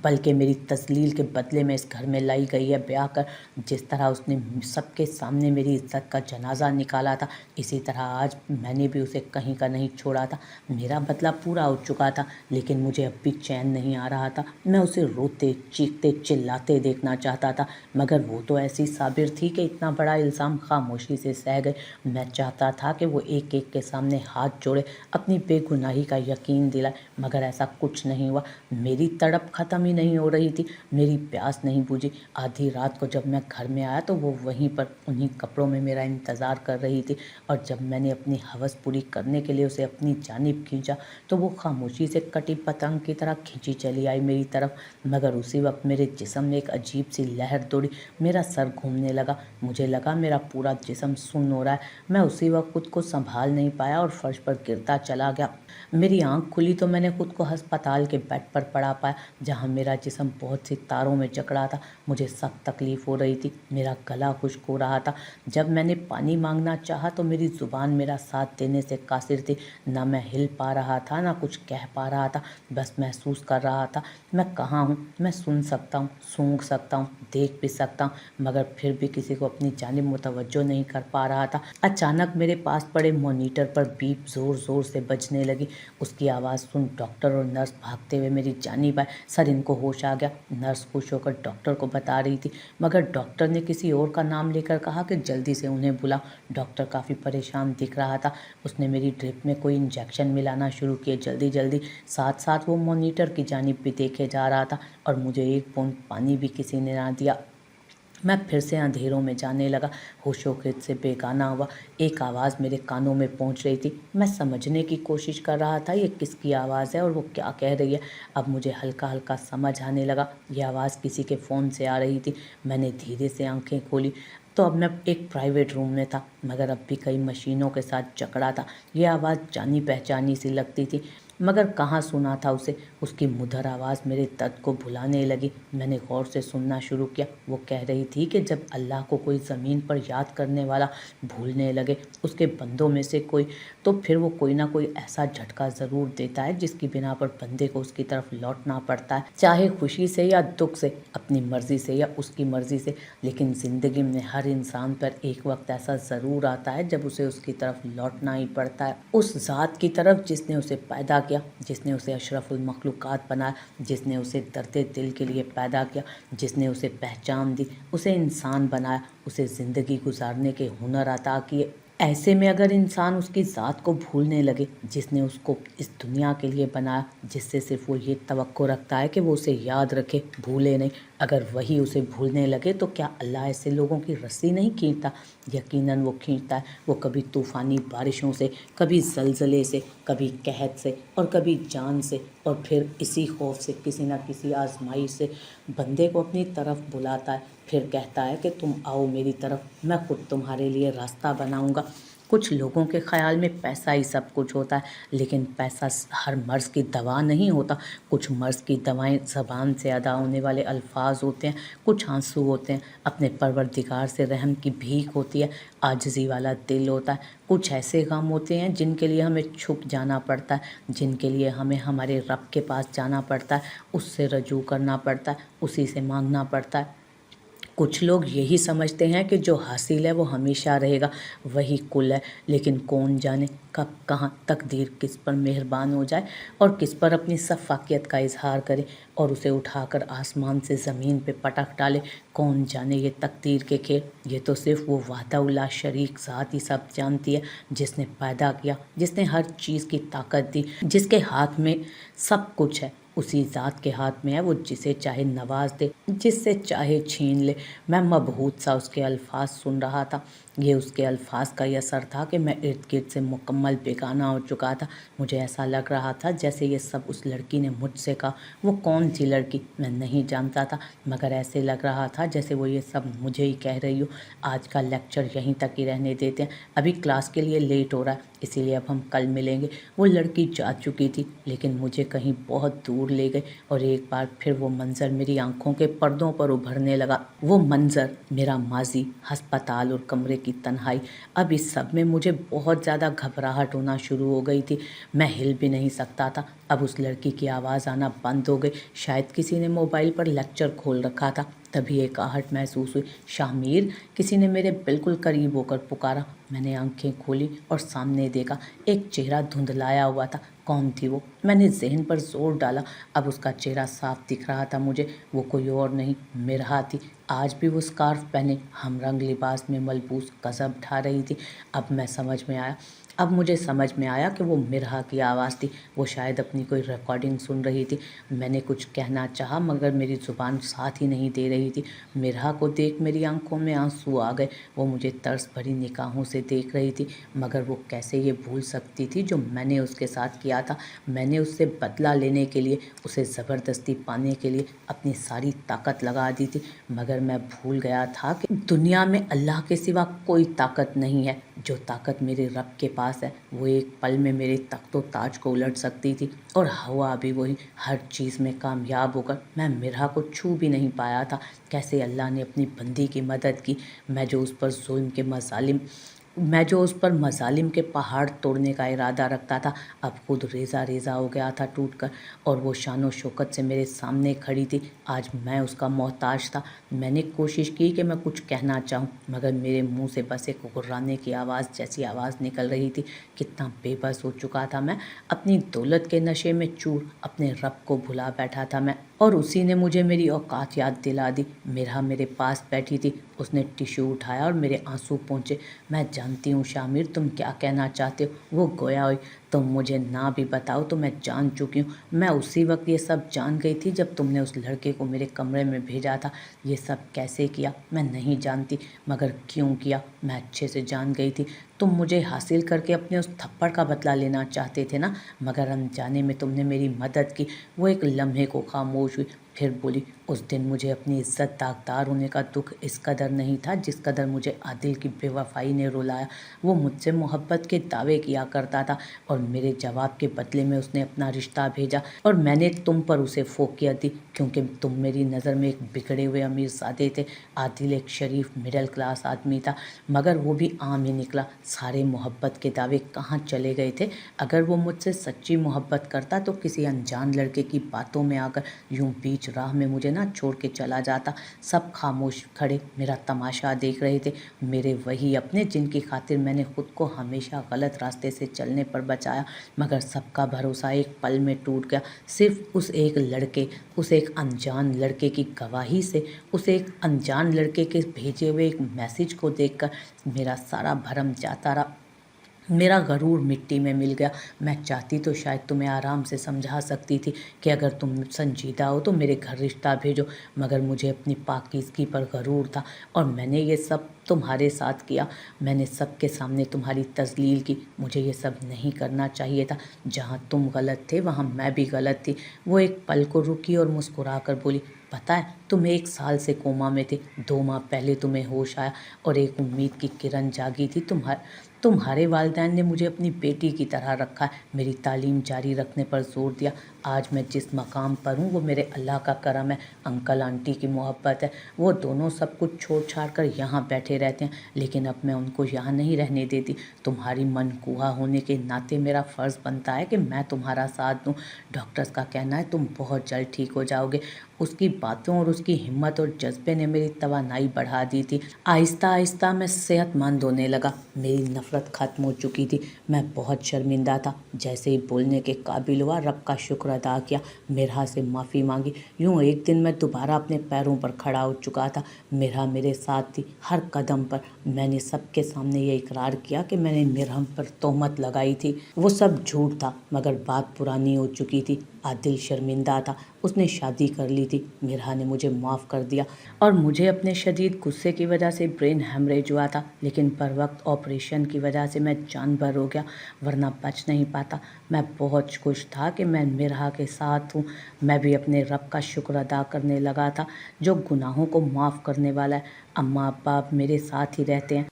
बल्कि मेरी तस्लील के बदले में इस घर में लाई गई है ब्याह कर। जिस तरह उसने सबके सामने मेरी इज्जत का जनाजा निकाला था, इसी तरह आज मैंने भी उसे कहीं का नहीं छोड़ा था। मेरा बदला पूरा हो चुका था, लेकिन मुझे अब भी चैन नहीं आ रहा था। मैं उसे रोते चीखते चिल्लाते देखना चाहता था, मगर वो तो ऐसी साबिर थी कि इतना बड़ा इल्ज़ाम खामोशी से सह गए। मैं चाहता था कि वो एक एक के सामने हाथ जोड़े, अपनी बेगुनाही का यकीन दिलाए, मगर ऐसा कुछ नहीं हुआ। मेरी तड़प खत्म ही नहीं हो रही थी, मेरी प्यास नहीं बुझी। आधी रात को जब मैं घर में आया तो वो वहीं पर उन्हीं कपड़ों में मेरा इंतज़ार कर रही थी, और जब मैंने अपनी हवस पूरी करने के लिए उसे अपनी जानिब खींचा तो वो खामोशी से कटी पतंग की तरह खींची चली आई मेरी तरफ। मगर उसी वक्त मेरे जिस्म में एक अजीब सी लहर दौड़ी, मेरा सर घूमने लगा, मुझे लगा मेरा पूरा जिस्म सुन्न हो रहा है। मैं उसी वक्त खुद को संभाल नहीं पाया और फर्श पर गिरता चला गया। मेरी आंख खुली तो मैंने खुद को अस्पताल के बेड पर पड़ा पाया, जहां मेरा जिस्म बहुत सी तारों में जकड़ा था। मुझे सख्त तकलीफ़ हो रही थी, मेरा गला खुश्क हो रहा था। जब मैंने पानी मांगना चाहा तो मेरी ज़ुबान मेरा साथ देने से कासिर थी। ना मैं हिल पा रहा था, ना कुछ कह पा रहा था, बस महसूस कर रहा था मैं कहाँ हूँ। मैं सुन सकता हूँ, सूंघ सकता हूँ, देख भी सकता हूँ, मगर फिर भी किसी को अपनी जानिब मुतवज्जो नहीं कर पा रहा था। अचानक मेरे पास पड़े मॉनिटर पर बीप ज़ोर ज़ोर से बजने लगी। उसकी आवाज़ सुन डॉक्टर और नर्स भागते हुए मेरी जानिब आए। सर इनको होश आ गया, नर्स खुश होकर डॉक्टर को बता रही थी, मगर डॉक्टर ने किसी और का नाम लेकर कहा कि जल्दी से उन्हें बुलाओ। डॉक्टर काफ़ी परेशान दिख रहा था। उसने मेरी ड्रिप में कोई इंजेक्शन मिलाना शुरू किए जल्दी जल्दी, साथ साथ वो मॉनिटर की जानिब भी देखे जा रहा था, और मुझे 1 बूंद पानी भी किसी ने ना दिया। मैं फिर से अंधेरों में जाने लगा, होशो-खित से बेगाना हुआ। एक आवाज़ मेरे कानों में पहुंच रही थी। मैं समझने की कोशिश कर रहा था ये किसकी आवाज़ है और वो क्या कह रही है। अब मुझे हल्का हल्का समझ आने लगा, ये आवाज़ किसी के फ़ोन से आ रही थी। मैंने धीरे से आंखें खोली तो अब मैं एक प्राइवेट रूम में था, मगर अब भी कई मशीनों के साथ जकड़ा था। यह आवाज़ जानी पहचानी सी लगती थी। मगर कहाँ सुना था उसे। उसकी मधुर आवाज़ मेरे दर्द को भुलाने लगी। मैंने गौर से सुनना शुरू किया। वो कह रही थी कि जब अल्लाह को कोई ज़मीन पर याद करने वाला भूलने लगे उसके बंदों में से कोई, तो फिर वो कोई ना कोई ऐसा झटका ज़रूर देता है जिसकी बिना पर बंदे को उसकी तरफ लौटना पड़ता है, चाहे खुशी से या दुख से, अपनी मर्ज़ी से या उसकी मर्ज़ी से। लेकिन ज़िंदगी में हर इंसान पर एक वक्त ऐसा ज़रूर आता है जब उसे उसकी तरफ लौटना ही पड़ता है, उस ज़ात की तरफ जिसने उसे पैदा किया, जिसने उसे अशरफुल मखलूक़ात बनाया, जिसने उसे दर्द दिल के लिए पैदा किया, जिसने उसे पहचान दी, उसे इंसान बनाया, उसे ज़िंदगी गुजारने के हुनर अता किए। ऐसे में अगर इंसान उसकी ज़ात को भूलने लगे जिसने उसको इस दुनिया के लिए बनाया, जिससे सिर्फ वो ये तवक्को रखता है कि वो उसे याद रखे, भूले नहीं, अगर वही उसे भूलने लगे तो क्या अल्लाह ऐसे लोगों की रस्सी नहीं खींचता? यकीनन वो खींचता है। वो कभी तूफ़ानी बारिशों से, कभी ज़लज़ले से, कभी कहत से और कभी जान से, और फिर इसी खौफ से किसी न किसी आजमाइश से बंदे को अपनी तरफ बुलाता है। फिर कहता है कि तुम आओ मेरी तरफ, मैं खुद तुम्हारे लिए रास्ता बनाऊंगा। कुछ लोगों के ख़्याल में पैसा ही सब कुछ होता है, लेकिन पैसा हर मर्ज़ की दवा नहीं होता। कुछ मर्ज़ की दवाएं ज़बान से अदा होने वाले अल्फाज होते हैं, कुछ आंसू होते हैं, अपने परवरदिगार से रहम की भीख होती है, आजिज़ी वाला दिल होता है। कुछ ऐसे गम होते हैं जिनके लिए हमें छुप जाना पड़ता है, जिनके लिए हमें हमारे रब के पास जाना पड़ता है, उससे रजू करना पड़ता है, उसी से मांगना पड़ता है। कुछ लोग यही समझते हैं कि जो हासिल है वो हमेशा रहेगा, वही कुल है, लेकिन कौन जाने कब कहाँ तकदीर किस पर मेहरबान हो जाए और किस पर अपनी सफ़ाकियत का इजहार करे और उसे उठाकर आसमान से ज़मीन पे पटक डाले। कौन जाने ये तकदीर के खेल, ये तो सिर्फ वो वाहदहुल्लाह शरीक ज़ात ही सब जानती है, जिसने पैदा किया, जिसने हर चीज़ की ताकत दी, जिसके हाथ में सब कुछ है। उसी ज़ात के हाथ में है, वो जिसे चाहे नवाज दे, जिससे चाहे छीन ले। मैं मबहूत सा उसके अल्फाज सुन रहा था। ये उसके अल्फाज का ही असर था कि मैं इर्द गिर्द से मुकम्मल बेगाना हो चुका था। मुझे ऐसा लग रहा था जैसे ये सब उस लड़की ने मुझसे कहा। वो कौन सी लड़की मैं नहीं जानता था, मगर ऐसे लग रहा था जैसे वो ये सब मुझे ही कह रही हो। आज का लेक्चर यहीं तक ही रहने देते हैं, अभी क्लास के लिए लेट हो रहा है, इसीलिए अब हम कल मिलेंगे। वो लड़की जा चुकी थी, लेकिन मुझे कहीं बहुत दूर ले गई और एक बार फिर वो मंज़र मेरी आंखों के पर्दों पर उभरने लगा। वो मंज़र, मेरा माजी, हस्पताल और कमरे की तन्हाई। अब इस सब में मुझे बहुत ज़्यादा घबराहट होना शुरू हो गई थी। मैं हिल भी नहीं सकता था। अब उस लड़की की आवाज़ आना बंद हो गई। शायद किसी ने मोबाइल पर लेक्चर खोल रखा था। तभी एक आहट महसूस हुई। शामिर, किसी ने मेरे बिल्कुल करीब होकर पुकारा। मैंने आंखें खोली और सामने देखा। एक चेहरा धुंधलाया हुआ था। कौन थी वो? मैंने जहन पर जोर डाला। अब उसका चेहरा साफ दिख रहा था मुझे। वो कोई और नहीं, मिरहा थी। आज भी वो स्कार्फ पहने, हम रंग लिबास में मलबूस कज़ब ढा रही थी। अब मुझे समझ में आया कि वो मिरहा की आवाज़ थी। वो शायद अपनी कोई रिकॉर्डिंग सुन रही थी। मैंने कुछ कहना चाहा, मगर मेरी ज़ुबान साथ ही नहीं दे रही थी। मिरहा को देख मेरी आंखों में आंसू आ गए। वो मुझे तरस भरी निगाहों से देख रही थी, मगर वो कैसे ये भूल सकती थी जो मैंने उसके साथ किया था। मैंने उससे बदला लेने के लिए, उसे ज़बरदस्ती पाने के लिए अपनी सारी ताकत लगा दी थी, मगर मैं भूल गया था कि दुनिया में अल्लाह के सिवा कोई ताकत नहीं है। जो ताकत मेरे रब के पास है, वो एक पल में मेरे तख्तो ताज को उलट सकती थी, और हुआ भी वही। हर चीज़ में कामयाब होकर मैं मिरहा को छू भी नहीं पाया था। कैसे अल्लाह ने अपनी बंदी की मदद की। मैं जो उस पर मजालिम के पहाड़ तोड़ने का इरादा रखता था, अब खुद रेज़ा रेज़ा हो गया था टूट कर, और वो शानो शौकत से मेरे सामने खड़ी थी। आज मैं उसका मोहताज था। मैंने कोशिश की कि मैं कुछ कहना चाहूँ, मगर मेरे मुंह से बस एक गुर्राने की आवाज़ जैसी आवाज़ निकल रही थी। कितना बेबस हो चुका था मैं। अपनी दौलत के नशे में चूर, अपने रब को भुला बैठा था मैं, और उसी ने मुझे मेरी औकात याद दिला दी। मिरहा मेरे पास बैठी थी। उसने टिश्यू उठाया और मेरे आंसू पहुँचे। मैं जानती हूँ शामिर, तुम क्या कहना चाहते हो। वो गोया हुई। तुम मुझे ना भी बताओ तो मैं जान चुकी हूँ। मैं उसी वक्त ये सब जान गई थी जब तुमने उस लड़के को मेरे कमरे में भेजा था। ये सब कैसे किया मैं नहीं जानती, मगर क्यों किया मैं अच्छे से जान गई थी। तुम मुझे हासिल करके अपने उस थप्पड़ का बदला लेना चाहते थे ना, मगर अनजाने में तुमने मेरी मदद की। वो एक लम्हे को खामोश हुई। پھر بولی اس دن مجھے اپنی عزت داغدار ہونے کا دکھ اس قدر نہیں تھا جس قدر مجھے عادل کی بے وفائی نے رلایا۔ وہ مجھ سے محبت کے دعوے کیا کرتا تھا اور میرے جواب کے بدلے میں اس نے اپنا رشتہ بھیجا، اور میں نے تم پر اسے فوقیت دی کیونکہ تم میری نظر میں ایک بگڑے ہوئے امیر زادے تھے۔ عادل ایک شریف مڈل کلاس آدمی تھا، مگر وہ بھی عام ہی نکلا۔ سارے محبت کے دعوے کہاں چلے گئے تھے؟ اگر وہ مجھ سے سچی محبت کرتا تو کسی انجان لڑکے کی باتوں میں آ کر یوں بیچ راہ میں مجھے نہ چھوڑ کے چلا جاتا۔ سب خاموش کھڑے میرا تماشا دیکھ رہے تھے، میرے وہی اپنے جن کی خاطر میں نے خود کو ہمیشہ غلط راستے سے چلنے پر بچایا، مگر سب کا بھروسہ ایک پل میں ٹوٹ گیا۔ صرف اس ایک لڑکے، اس ایک انجان لڑکے کی گواہی سے، اس ایک انجان لڑکے کے بھیجے ہوئے ایک میسج کو دیکھ کر میرا سارا بھرم جاتا رہا، میرا غرور مٹی میں مل گیا۔ میں چاہتی تو شاید تمہیں آرام سے سمجھا سکتی تھی کہ اگر تم سنجیدہ ہو تو میرے گھر رشتہ بھیجو، مگر مجھے اپنی پاکیزگی پر غرور تھا اور میں نے یہ سب تمہارے ساتھ کیا۔ میں نے سب کے سامنے تمہاری تذلیل کی۔ مجھے یہ سب نہیں کرنا چاہیے تھا۔ جہاں تم غلط تھے وہاں میں بھی غلط تھی۔ وہ ایک پل کو رکی اور مسکرا کر بولی، پتہ ہے تم 1 سال سے کوما میں تھے، 2 ماہ پہلے تمہیں ہوش آیا اور ایک امید کی کرن جاگی تھی۔ تمہارے والدین نے مجھے اپنی بیٹی کی طرح رکھا ہے، میری تعلیم جاری رکھنے پر زور دیا۔ آج میں جس مقام پر ہوں وہ میرے اللہ کا کرم ہے، انکل آنٹی کی محبت ہے۔ وہ دونوں سب کچھ چھوڑ چھاڑ کر یہاں بیٹھے رہتے ہیں، لیکن اب میں ان کو یہاں نہیں رہنے دیتی۔ تمہاری منکوہا ہونے کے ناطے میرا فرض بنتا ہے کہ میں تمہارا ساتھ دوں۔ ڈاکٹرز کا کہنا ہے تم بہت جلد ٹھیک ہو جاؤ گے۔ اس کی باتوں اور اس کی ہمت اور جذبے نے میری توانائی بڑھا دی تھی۔ آہستہ آہستہ میں صحت مند ہونے لگا، میری نفرت ختم ہو چکی تھی۔ میں بہت شرمندہ تھا۔ جیسے ہی بولنے کے قابل ہوا رب کا شکر ادا کیا، میرا سے معافی مانگی۔ یوں ایک دن میں دوبارہ اپنے پیروں پر کھڑا ہو چکا تھا۔ میرا میرے ساتھ تھی ہر قدم پر۔ میں نے سب کے سامنے یہ اقرار کیا کہ میں نے مرہم پر تہمت لگائی تھی۔ وہ سب جھوٹ تھا، مگر بات پرانی ہو چکی تھی۔ عادل شرمندہ تھا، اس نے شادی کر لی تھی، میرا نے مجھے معاف کر دیا اور مجھے اپنے شدید غصے کی وجہ سے برین ہیمریج ہوا تھا، لیکن پر وقت آپریشن کی وجہ سے میں جان بھر ہو گیا، ورنہ بچ نہیں پاتا۔ میں بہت خوش تھا کہ میں مرہا کے ساتھ ہوں۔ میں بھی اپنے رب کا شکر ادا کرنے لگا تھا جو گناہوں کو معاف کرنے والا ہے۔ اماں ابا اب میرے ساتھ ہی رہتے ہیں۔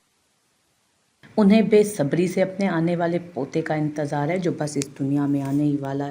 انہیں بے صبری سے اپنے آنے والے پوتے کا انتظار ہے جو بس اس دنیا میں آنے ہی والا ہے۔